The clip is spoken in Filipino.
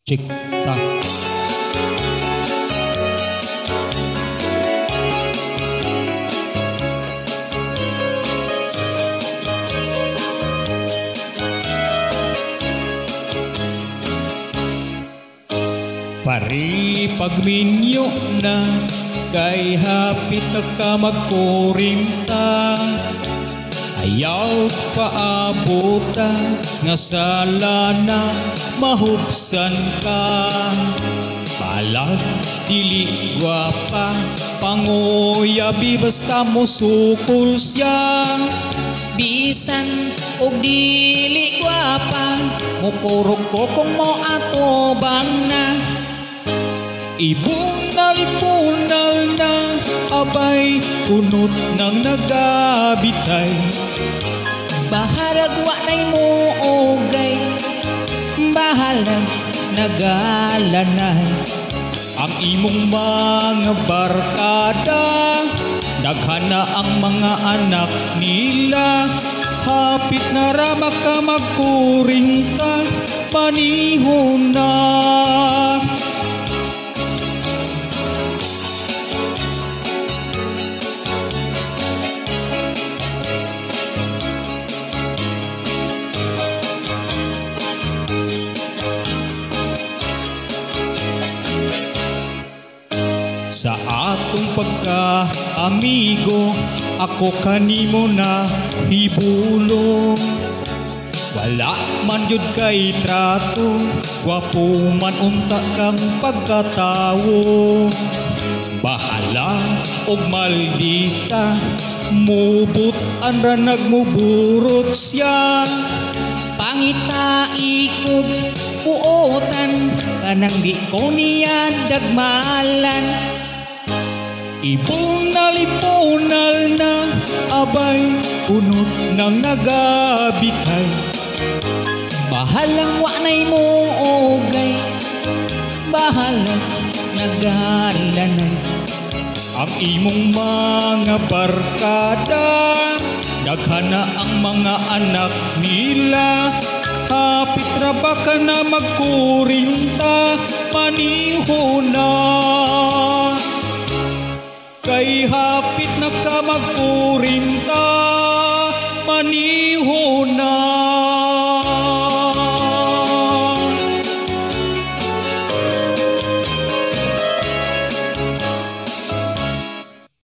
Check. Sa. Pari pagminyo na kay hapit nagkamagkurinta, ayaw paabota nga sala na mahupsan ka. Palag dili gwapa panguyabi basta mo sukul siya. Bisan og dili gwapa mupurog ko kung mo ato bang na. Ibunal na abay kunot ng nagabitay. Baharag wa nay mo ogay, bahalag nagalanay. Ang imong mga barkada daghana ang mga anak nila. Hapit na rama ka magkurinta, panihon na. Sa atong pagka-amigo, ako kanimo na hibulong. Wala man yun kay trato, gwapo man unta kang pagkatawo. Bahala og maldita, mubut-an ra nagmuburot siya. Pangita ikog puotan, kanang di ko niya dagmalan. Ibunal na abay unot ng nagabitay. Bahalang wa nay mo ogay, bahalang nagalanay. Ang imong mga barkada daghana ang mga anak nila. Hapit ra ba ka na magkurinta, panihon na. Kay hapit na ka magkurinta,